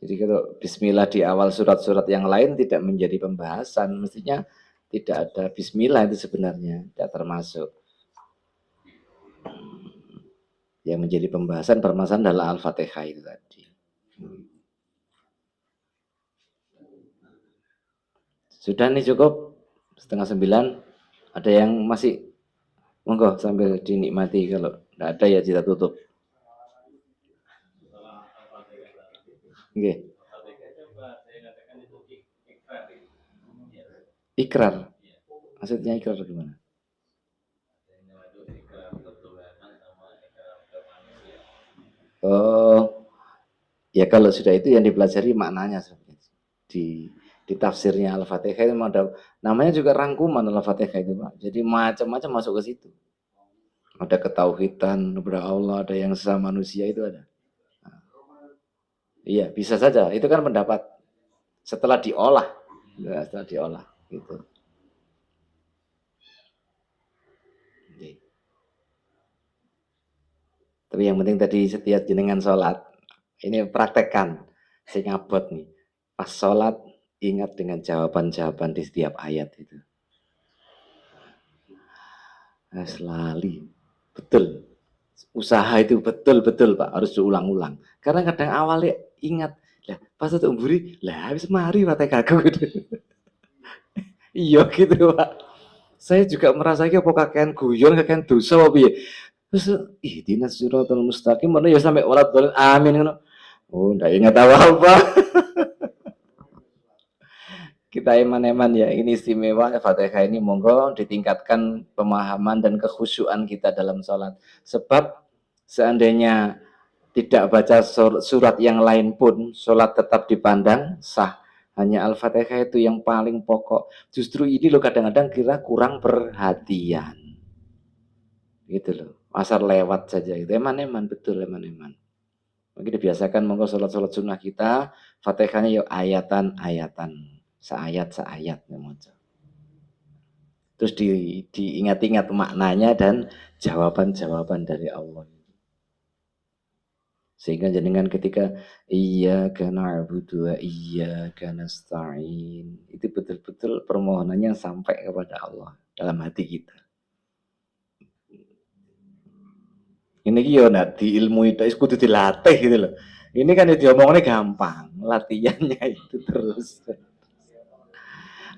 Jadi kalau bismillah di awal surat-surat yang lain tidak menjadi pembahasan, mestinya tidak ada bismillah itu sebenarnya, tidak termasuk. Yang menjadi pembahasan permasalahan adalah Al-Fatihah itu tadi. Sudah nih cukup, 8:30. Ada yang masih, monggo sambil dinikmati, kalau tidak ada ya kita tutup. Oke. Ikrar. Maksudnya ikrar gimana? Oh, ya kalau sudah itu yang dipelajari maknanya di tafsirnya Al-Fatihah itu ada namanya juga rangkuman Al-Fatihah itu Pak. Jadi macam-macam masuk ke situ. Ada ketauhidan kepada Allah, ada yang sesama manusia itu ada. Iya, bisa saja. Itu kan pendapat setelah diolah. Ya, setelah diolah gitu. Tapi yang penting tadi setiap jenengan sholat, ini praktekkan. Saya ngabot nih. Pas sholat, ingat dengan jawaban-jawaban di setiap ayat itu. Lali. Betul. Usaha itu betul-betul Pak, harus diulang-ulang. Karena kadang awalnya ingat, lah pas itu umburi, lah habis mari matekaku gitu. Iya gitu Pak. Saya juga merasa iki apa kakean guyon, kakean dosa apa piye. Terus ihdinas siratal mustaqim mana ya sampai waladhdallin amin ngono. Oh, ndak ingat apa-apa. Kita eman-eman ya, ini istimewa Fatihah ini, monggo ditingkatkan pemahaman dan kekhusyuan kita dalam sholat. Sebab seandainya tidak baca surat yang lain pun, sholat tetap dipandang sah. Hanya Al-Fatihah itu yang paling pokok. Justru ini loh kadang-kadang kira kurang perhatian. Gitu loh. Asal lewat saja itu. Eman-eman, betul eman-eman. Mungkin dibiasakan monggo sholat-sholat sunnah kita, Fatihahnya yuk ayatan-ayatan. Seayat-seayat. Terus diingat-ingat maknanya dan jawaban-jawaban dari Allah. Sehingga jenengan ketika iyyaka na'budu wa iyyaka nasta'in, itu betul-betul permohonannya sampai kepada Allah dalam hati kita. Ini yo nak di ilmu itu kudu dilatih gitu loh. Ini kan diomongnya gampang, latihannya itu terus.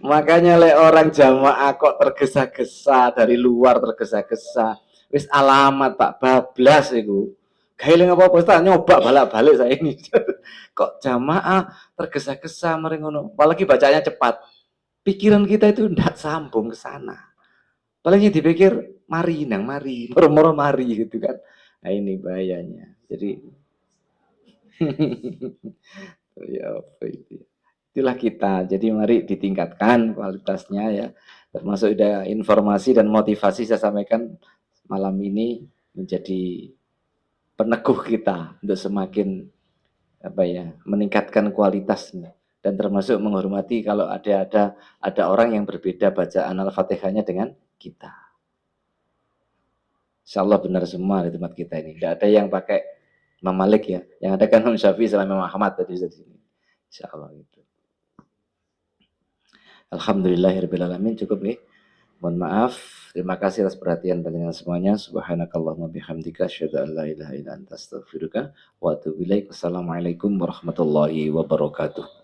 Makanya le orang jamaah kok tergesa-gesa dari luar, tergesa-gesa. Wis alamat Pak bablas itu. Gailing apa-apa tak nyoba balik-balik saya ini. Kok jamaah tergesa-gesa merengono. Apalagi bacanya cepat. Pikiran kita itu tidak sambung ke sana. Apalagi dipikir mari nang mari, moro-moro mari gitu kan. Nah ini bahayanya. Jadi ya apa itu. Itulah kita. Jadi mari ditingkatkan kualitasnya ya. Termasuk ada informasi dan motivasi saya sampaikan malam ini menjadi peneguh kita untuk semakin meningkatkan kualitasnya dan termasuk menghormati kalau ada orang yang berbeda bacaan Al-Fatihahnya dengan kita. Insya Allah benar semua di tempat kita ini. Tidak ada yang pakai Imam Malik ya. Yang ada kan Imam Syafi'i sama Imam Ahmad tadi di sini. Insya Allah itu. Alhamdulillahirrahmanirrahim. Cukup nih. Mohon maaf. Terima kasih atas perhatian panjenengan semuanya. Subhanakallahumma bihamdika asyhadu an la ilaha illa anta astaghfiruka wa atubu ilaik. Wassalamualaikum warahmatullahi wabarakatuh.